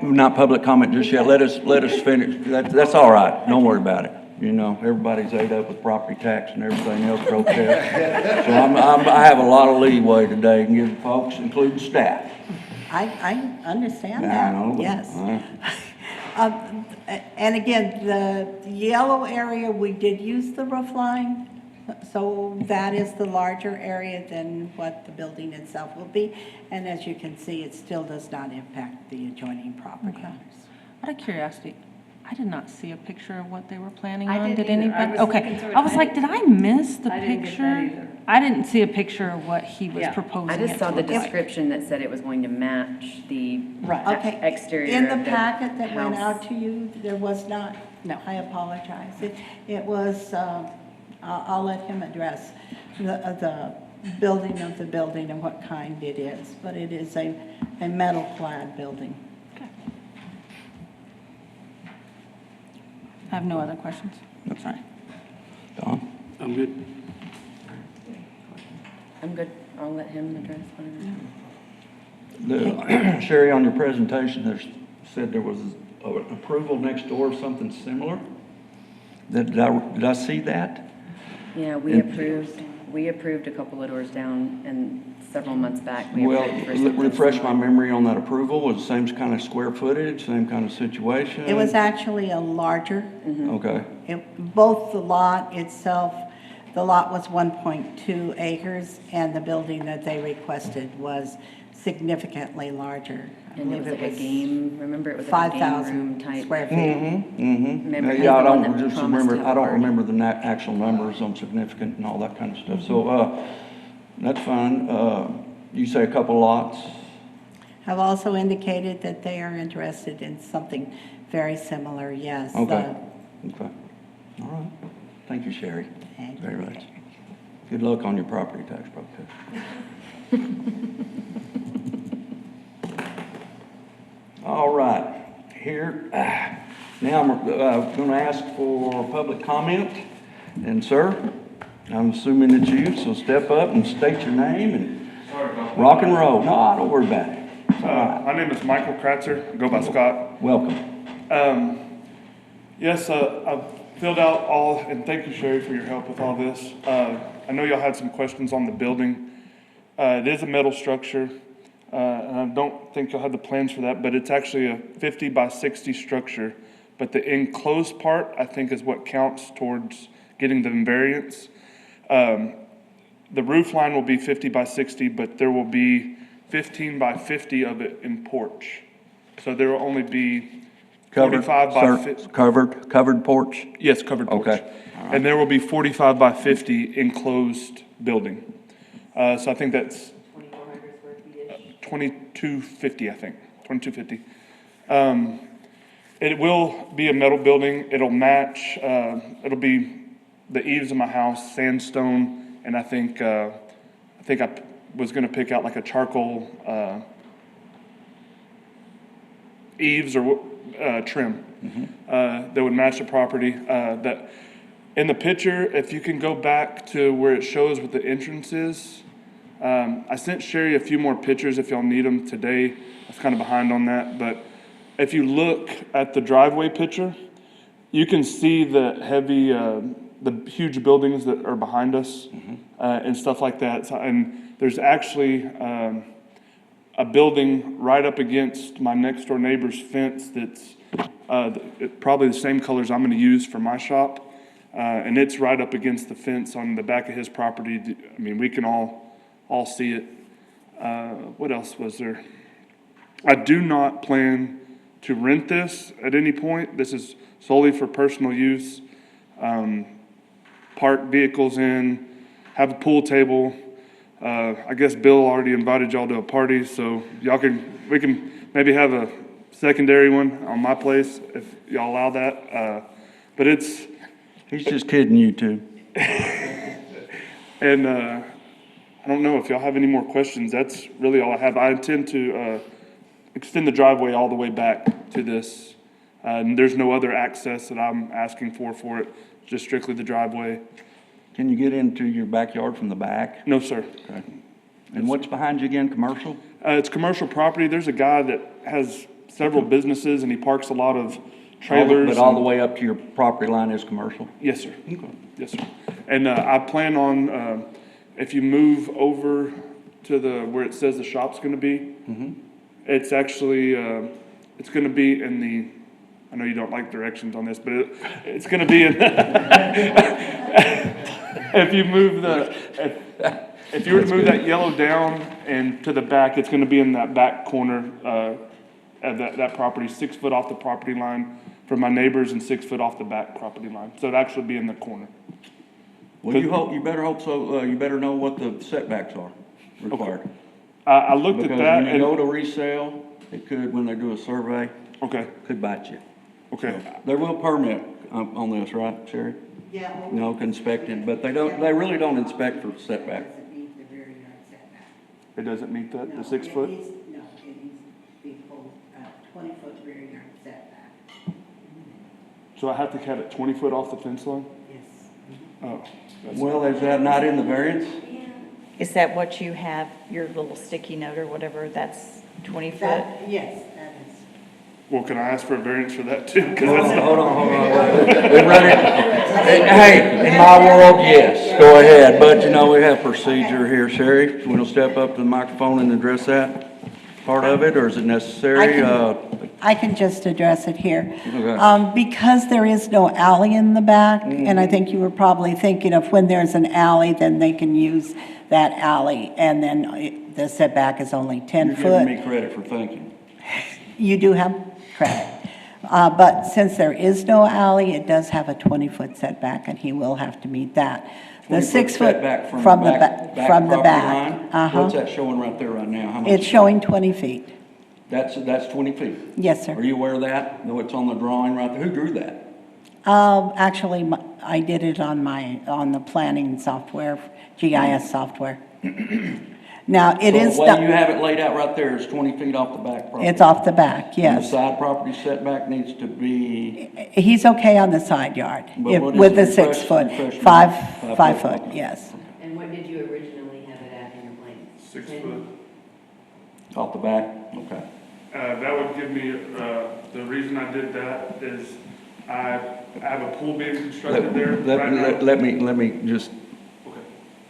we're not public comment just yet. Let us finish. That's all right. Don't worry about it. You know, everybody's ate up with property tax and everything else protest. So I have a lot of leeway today and give folks, including staff. I understand I know. that, yes. And again, the yellow area, we did use the roof line, so that is the larger area than what the building itself will be. And as you can see, it still does not impact the adjoining property Okay. owners. Out of curiosity, I did not see a picture of what they were planning I on. didn't Did either. I anybody? was Okay, looking through it. I was like, did I miss the I didn't get that picture? either. I didn't see a picture of what he was Yeah. proposing I just it saw to the look like. description that said it was going to match the Right. Okay. exterior In of the the packet that went house. out to you, there was not, no, I apologize. It was, I'll let him address the building of the building and what kind it is, but it is a metal clad building. I have no other questions. That's right. Don? I'm good. I'm good. I'll let him address whatever. Sherry, on your presentation, there's said there was an approval next door of something similar. Did I see that? Yeah, we approved a couple of doors down and several months back. We Well, approved for something refresh my similar. memory on that approval. Was the same kind of square footage, same kind of situation? It was actually a larger, Okay, both the lot itself, the lot was 1.2 acres, and the building that they requested was significantly larger. I And it believe was like a game, remember it was like a game room 5,000 type. square feet. Remember, he's Yeah, I the one don't that just promised remember, to I don't work. remember the actual numbers on significant and all that kind of stuff. So, that's fine. You say a couple lots? Have also indicated that they are interested in something very similar, yes. Okay, okay. All right. Thank you, Sherry, Thank very you. much. Good luck on your property tax protest. All right, here, now I'm going to ask for public comment. And sir, I'm assuming it's you, so step up and state your name and Sorry about that. rock and roll. No, don't worry about it. It's all right. My name is Michael Kratzer, go by Scott. Welcome. Yes, I've filled out all, and thank you, Sherry, for your help with all this. I know y'all had some questions on the building. It is a metal structure, and I don't think y'all had the plans for that, but it's actually a 50 by 60 structure. But the enclosed part, I think, is what counts towards getting the variance. The roof line will be 50 by 60, but there will be 15 by 50 of it in porch. So there will only be Covered, 45 by sir, 50. covered porch? Yes, covered porch. Okay. And there will be 45 by 50 enclosed building. So I think that's 2250, I think, 2250. It will be a metal building. It'll match, it'll be the eaves of my house, sandstone, and I think I was gonna pick out like a charcoal, eaves or, trim, that would match the property, that, in the picture, if you can go back to where it shows what the entrance is, I sent Sherry a few more pictures if y'all need them today. I was kind of behind on that, but if you look at the driveway picture, you can see the heavy, the huge buildings that are behind us, and stuff like that. So, and there's actually, a building right up against my next door neighbor's fence that's, probably the same colors I'm gonna use for my shop. And it's right up against the fence on the back of his property. I mean, we can all see it. What else was there? I do not plan to rent this at any point. This is solely for personal use. Park vehicles in, have a pool table. I guess Bill already invited y'all to a party, so we can maybe have a secondary one on my place if y'all allow that. But He's just kidding you two. and I don't know if y'all have any more questions. That's really all I have. I intend to extend the driveway all the way back to this. And there's no other access that I'm asking for it, just strictly the driveway. Can you get into your backyard from the back? No, sir. Okay. And what's behind you again, commercial? It's commercial property. There's a guy that has several businesses and he parks a lot of trailers. But all the way up to your property line is commercial? Yes, sir. Okay. Yes, sir. And I plan on, if you move over to where it says the shop's gonna be, it's actually, it's gonna be in the, I know you don't like directions on this, but it's gonna be in, if you move if you were to move that yellow down and to the back, it's gonna be in that back corner, of that property, 6 foot off the property line from my neighbors and 6 foot off the back property line. So it'd actually be in the corner. Well, you better hope so, you better know what the setbacks are required. I looked at Because that when you go and, to resale, it could, when they do a survey, okay, could bite you. okay. They will permit on this, right, Sherry? Yeah. No, inspected, but they really don't inspect for setback. Doesn't meet the rear yard setback. It doesn't meet that, the No, 6 it foot? needs- No, it needs to be full, 20-foot rear yard setback. So I have to have it 20 foot off the fence line? Yes. Oh, that's, Well, is that not in the variance? Is that what you have, your little sticky note or whatever, that's 20 foot? Yes, that is. well, can I ask for a variance for that too? 'Cause Hold that's on, not- hold on. We run it, hey, in my world, yes, go ahead, but you know, we have procedure here, Sherry. You want to step up to the microphone and address that part of it, or is it necessary? I can just address it here. Okay. Because there is no alley in the back, and I think you were probably thinking of when there's an alley, then they can use that alley, and then the setback is only 10 You're foot. giving me credit for thinking. You do have credit. But since there is no alley, it does have a 20-foot setback, and he will have to meet that. The 20-foot 6 foot setback from the back, from the property back. line? Uh-huh. What's that showing right there right now? How much? It's showing 20 feet. That's 20 feet. Yes, Are sir. you aware of that? No, it's on the drawing right there. Who drew that? Actually, I did it on the planning software, GIS software. Now, it is, So the way you have it laid out right there is 20 feet off the back property. it's off the back, And the yes. side property setback needs to be, He's okay on the side yard, But what is with the the 6 foot, refresh me? 5 5 foot, foot. yes. And what did you originally have it at in your plan? 6 foot. off the back? Okay. That would give me, the reason I did that is I have a pool being constructed there right now. Let me just, Okay.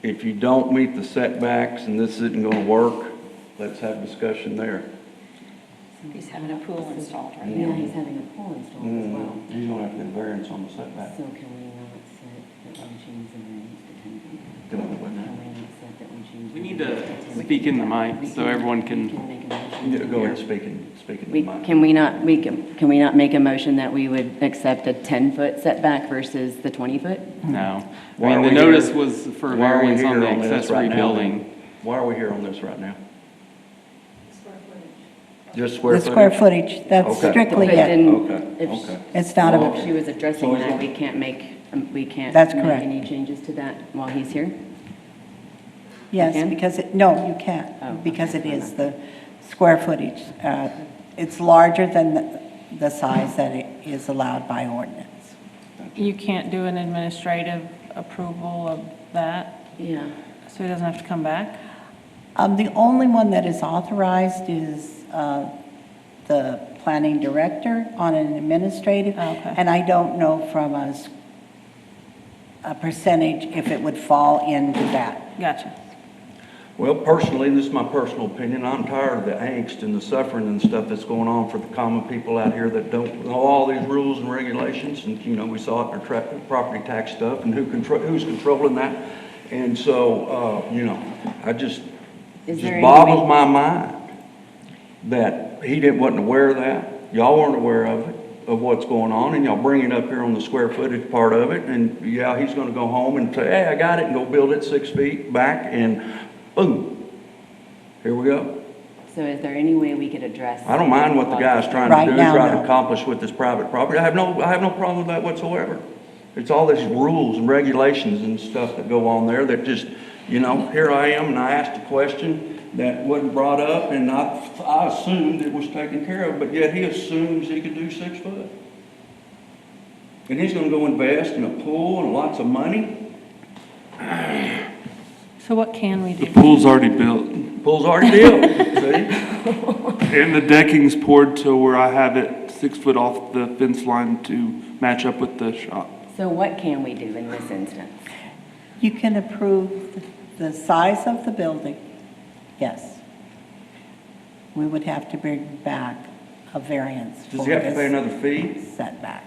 if you don't meet the setbacks and this isn't gonna work, let's have discussion there. He's having a pool installed right Yeah, now. he's having a pool installed as well. You're gonna have to get variance on the setback. So can we not set that we change the variance to 10 feet? Can we what now? Can we not set that we change? We the need variance to 10 feet? speak in the mic so everyone We can, can make a motion. Yeah, go ahead, here. speaking We, to the mic. can we not make a motion that we would accept a 10-foot setback versus the 20-foot? no. Why I are mean, we the notice here? was for a Why are we variance on the here this accessory right now, building. then? Why are we here on this right now? Just square The footage? square footage, that's Okay. strictly But it. then Okay, if okay. It's not Well, a, if she was addressing So is that, it- we can't make That's make correct. any changes to that while he's here? Yes, can? because no, you Oh, can't, because it is the square footage. It's larger than the size that it is allowed by ordinance. You can't do an administrative approval of that, Yeah. so he doesn't have to come back? The only one that is authorized is the planning director on an administrative. Oh, okay. And I don't know from a percentage if it would fall into that. Gotcha. Well, personally, this is my personal opinion, I'm tired of the angst and the suffering and stuff that's going on for the common people out here that don't know all these rules and regulations, and, you know, we saw it in our property tax stuff, and who's controlling that, and so, you know, I just, Is just there any boggles way- my mind that wasn't aware of that, y'all weren't aware of it, of what's going on, and y'all bring it up here on the square footage part of it, and yeah, he's gonna go home and say, hey, I got it, and go build it 6 feet back, and boom, here we go. So is there any way we could address? I don't mind what the guy's trying Right to do, now, try to no. accomplish with this private property. I have no problem with that whatsoever. It's all these rules and regulations and stuff that go on there that just, you know, here I am and I asked a question that wasn't brought up and I assumed it was taken care of, but yet he assumes he could do 6 foot. And he's gonna go invest in a pool and lots of money. So what can we The do? pool's already built, Pool's already built, see? and the decking's poured to where I have it 6 foot off the fence line to match up with the shop. So what can we do in this instance? You can approve the size of the building, yes. We would have to bring back a variance for Does he have to pay this another fee? setback.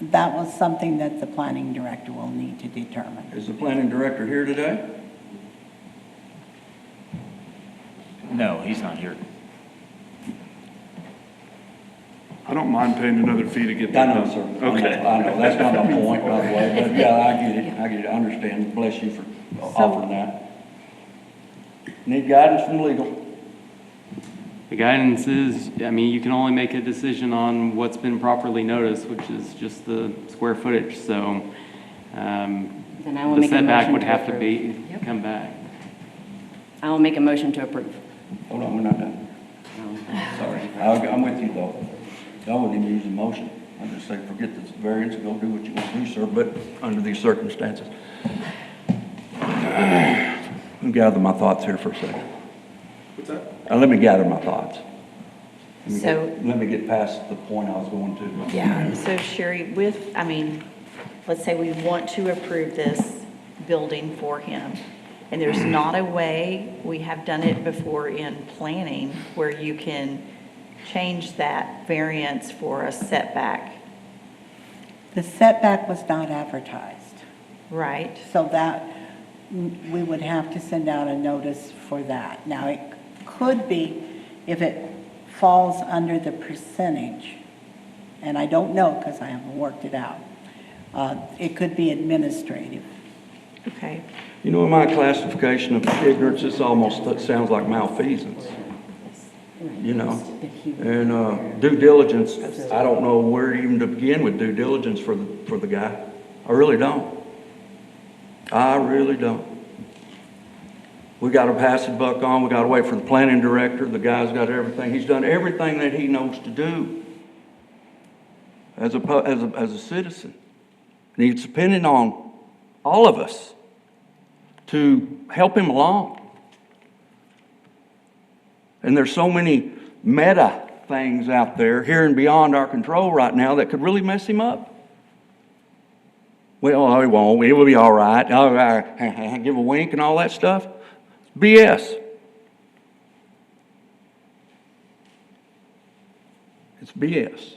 That was something that the planning director will need to determine. Is the planning director here today? No, he's not here. I don't mind paying another fee to get I that know, done. sir. Okay. I know, that's not my point, by the way, but yeah, I get it, I understand, bless you for offering that. Need guidance from legal. The guidance is, I mean, you can only make a decision on what's been properly noticed, which is just the square footage, so, Then I will the make a setback motion would to have to approve. be, Yep. come back. I will make a motion to approve. Hold on, we're not done. Sorry, I'm with you though. I wouldn't even use a motion. I'd just say, forget this variance and go do what you want to do, sir, but under these circumstances. Let me gather my thoughts here for a second. What's that? Let me gather my thoughts. So- Let me get past the point I was going to. Yeah, so Sherry, I mean, let's say we want to approve this building for him, and there's not a way, we have done it before in planning, where you can change that variance for a setback, The setback was not advertised, right? so that, we would have to send out a notice for that. Now, it could be, if it falls under the percentage, and I don't know because I haven't worked it out, it could be administrative. Okay, You know, in my classification of ignorance, this almost sounds like malfeasance, you know? And due diligence, I don't know where even to begin with due diligence for the guy. I really don't. I really don't. We got to pass the buck on. We got to wait for the planning director. The guy's got everything. He's done everything that he knows to do as a citizen. And he's depending on all of us to help him along. And there's so many meta things out there here and beyond our control right now that could really mess him up. Well, he won't. It will be all right. All right. Give a wink and all that stuff. BS. It's BS.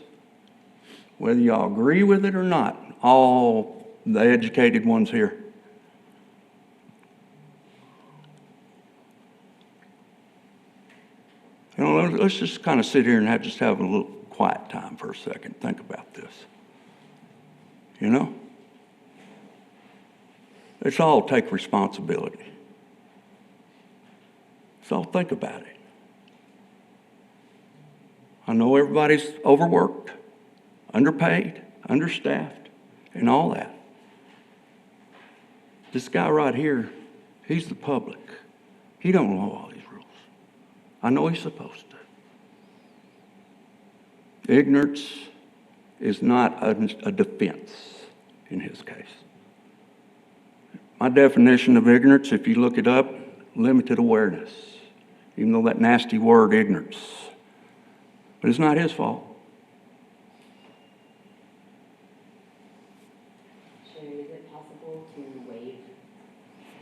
Whether y'all agree with it or not, all the educated ones here. You know, let's just kind of sit here and just have a little quiet time for a second. Think about this. You know? Let's all take responsibility. Let's all think about it. I know everybody's overworked, underpaid, understaffed, and all that. This guy right here He's the public. He don't know all these rules. I know he's supposed to. Ignorance is not a defense in his case. My definition of ignorance, if you look it up, limited awareness, even though that nasty word, ignorance. But it's not his fault. Sherry, is it possible to waive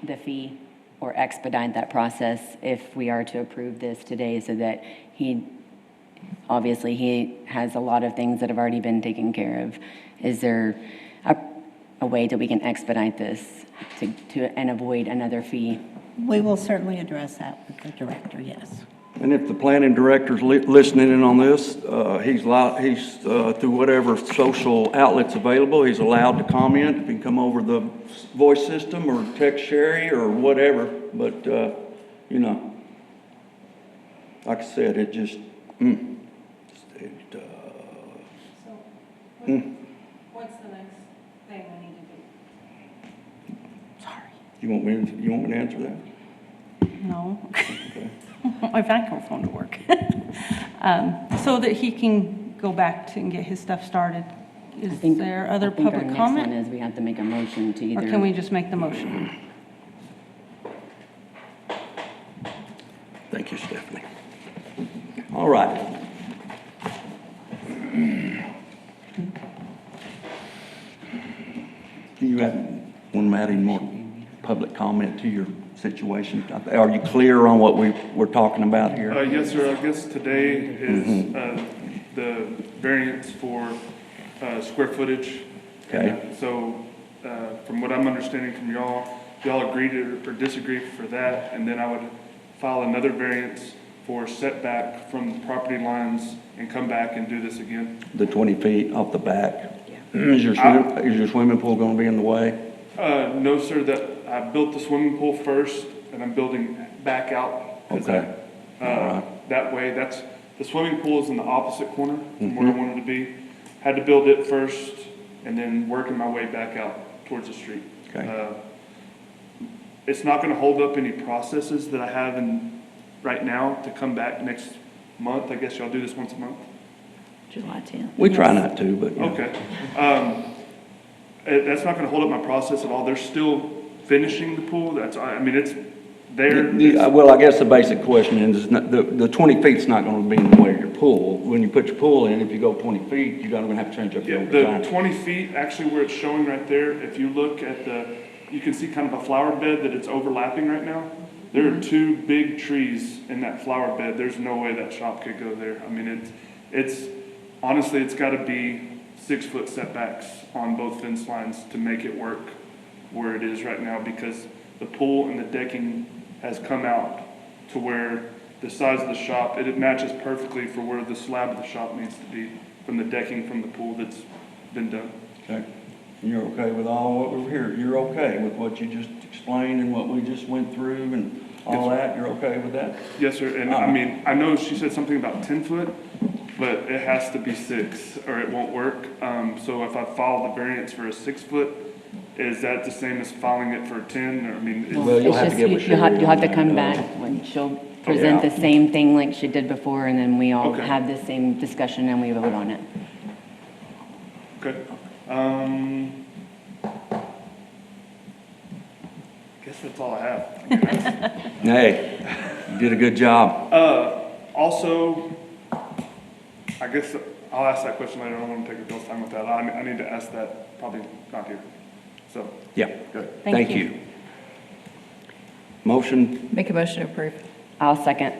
the fee or expedite that process if we are to approve this today so that obviously he has a lot of things that have already been taken care of. Is there a way that we can expedite this and avoid another fee? We will certainly address that with the director, yes. And if the planning director's listening in on this, he's through whatever social outlets available, he's allowed to comment. He can come over the voice system or text Sherry or whatever. But, like I said, it just, What's the next thing I need to do? Sorry. You want me to answer that? No. Okay. My microphone to work. So that he can go back and get his stuff started. Is there other public I think our comment? next one is we have to make a motion to Or either. can we just make the motion? Thank you, Stephanie. All right. You want to add any more public comment to your situation? Are you clear on what we're talking about here? Yes, sir. I guess today is the variance for square footage. Okay. So from what I'm understanding from y'all agreed or disagree for that, and then I would file another variance for setback from the property lines and come back and do this again. The 20 feet off the back? Is your swimming pool going to be in the way? No, sir, that I built the swimming pool first and I'm building back out. 'Cause Okay. That way, the swimming pool is in the opposite corner from where I wanted to be. Had to build it first and then working my way back out towards the street. Okay. It's not gonna hold up any processes that I have right now to come back next month. I guess y'all do this once a month? July 10th. We try not to, but. Okay. That's not gonna hold up my process at all. They're still finishing the pool. It's there. Well, I guess the basic question is, the 20 feet's not going to be in the way of your pool. When you put your pool in, if you go 20 feet, you're going to have to change up your Yeah, design. the 20 feet, actually where it's showing right there, if you look at you can see kind of a flower bed that it's overlapping right now. There are two big trees in that flower bed. There's no way that shop could go there. I mean, honestly, it's gotta be 6-foot setbacks on both fence lines to make it work where it is right now, because the pool and the decking has come out to where the size of the shop, it matches perfectly for where the slab of the shop needs to be from the decking from the pool that's been done. Okay. And you're okay with all what we're here? You're okay with what you just explained and what we just went through and all that? You're okay with that? Yes, sir, and I mean, I know she said something about 10 foot, but it has to be 6 or it won't work. So if I file the variance for a 6 foot, is that the same as filing it for 10? Or, I mean, Well, you'll have to get with Sherry You'll have to on come that. back when she'll present the same thing like she did before, and then we all Okay. have the same discussion and we vote on it. okay. Guess that's all I have. Hey, you did a good job. Also, I guess I'll ask that question later. I don't want to take a Bill's time with that. I need to ask that, probably not here. So, Yeah. good. Thank you. Motion, Make a motion to approve. I'll second.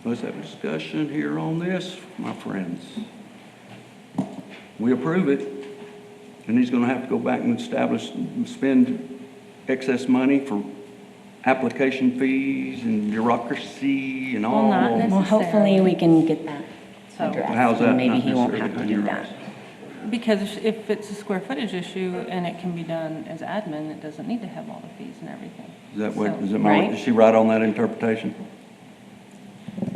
let's have a discussion here on this, my friends. We approve it, and he's gonna have to go back and spend excess money for application fees and bureaucracy and all. not Well, hopefully we can get that So, addressed. How's that and maybe not he won't necessarily have to on do your that. eyes? because if it's a square footage issue and it can be done as admin, it doesn't need to have all the fees and everything. Is that what, So- is it Right. is she right on that interpretation?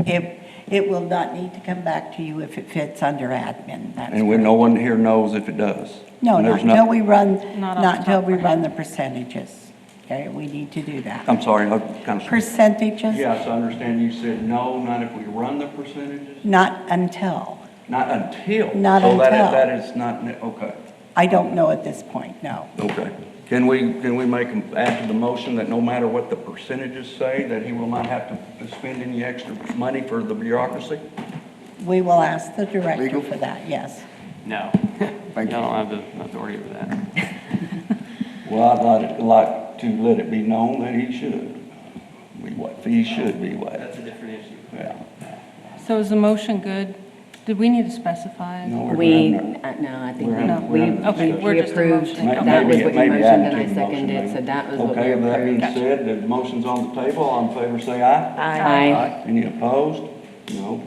It will not need to come back to you if it fits under admin. That's And no one here knows if it does? No, not There's until we run, Not off not the until top we of our run the head. percentages. Okay, we need to do that. I'm sorry, I kind of. Percentages? Yes, I understand you said no, not if we run the percentages? Not until. Not until? Not So that until. that is not, okay, I don't know at this point, no. okay. Can we make, add to the motion that no matter what the percentages say, that he will not have to spend any extra money for the bureaucracy? We will ask the director for that, yes. No. I don't have the authority over that. Well, I'd like to let it be known that he should be waived. He should be waived. That's a different issue. Yeah. So is the motion good? Did we need to specify? No, we're We, having a- no, I think We're having- we, we're having a Okay, discussion. we're we just a approved, motion. May- that was maybe- what you maybe motioned add and to I the motion, seconded, maybe. so that was what we Okay, with that being approved. said, the motion's on the table, all in favor say aye. Aye. Any opposed? No.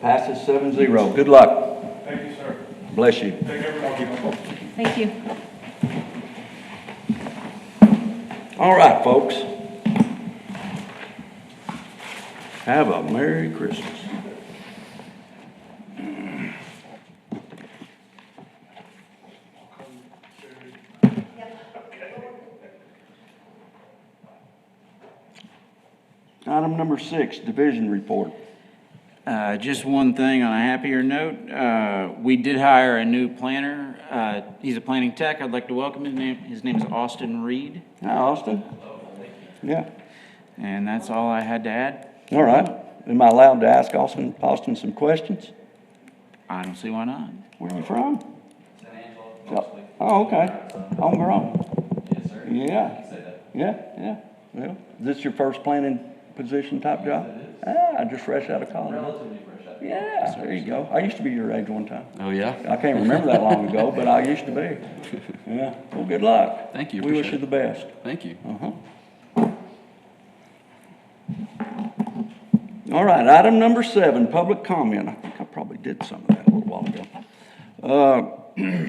Passes 7-0. Good luck. Thank you, sir. Bless you. Thank everybody. Thank you. All right, folks. Have a Merry Christmas. Item number 6, division report. Just one thing on a happier note, we did hire a new planner. He's a planning tech. I'd like to welcome him. His name is Austin Reed, Hi, Austin. Yeah, and that's all I had to add. all right. Am I allowed to ask Austin some questions? I don't see why not. Where are you from? San Angelo. Oh, okay. Homegrown. Yes, sir. Yeah. Well, is this your first planning position type job? Just fresh out of college. Relatively fresh out. Yeah, there you go. I used to be your age one time. Oh, yeah? I can't remember that long ago, but I used to be. Yeah. Well, good luck. Thank you. We wish Appreciate you the best. Thank you. All right, item number 7, public comment. I think I probably did some of that a little while ago.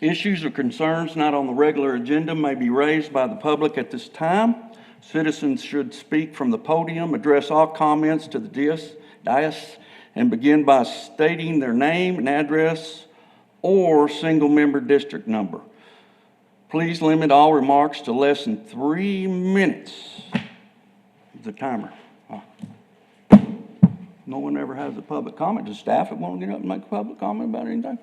Issues or concerns not on the regular agenda may be raised by the public at this time. Citizens should speak from the podium, address all comments to the dais, and begin by stating their name and address or single-member district number. Please limit all remarks to less than 3 minutes. The timer. No one ever has a public comment. Does staff want to get up and make a public comment about anything?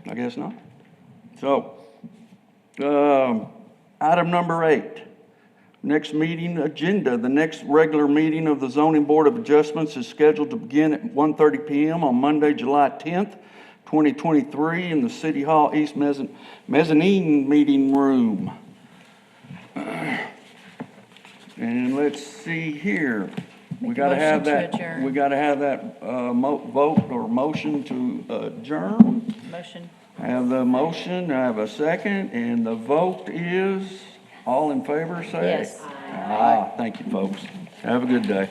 I guess not. So, item number 8, next meeting agenda. The next regular meeting of the Zoning Board of Adjustments is scheduled to begin at 1:30 p.m. on Monday, July 10th, 2023 in the City Hall East Mezzanine Meeting Room. And let's see here. We gotta have that, we gotta have that, vote or motion to adjourn. Motion. I have the motion, I have a second, and the vote is, all in favor, say. Yes. Aye. Thank you, folks. Have a good day.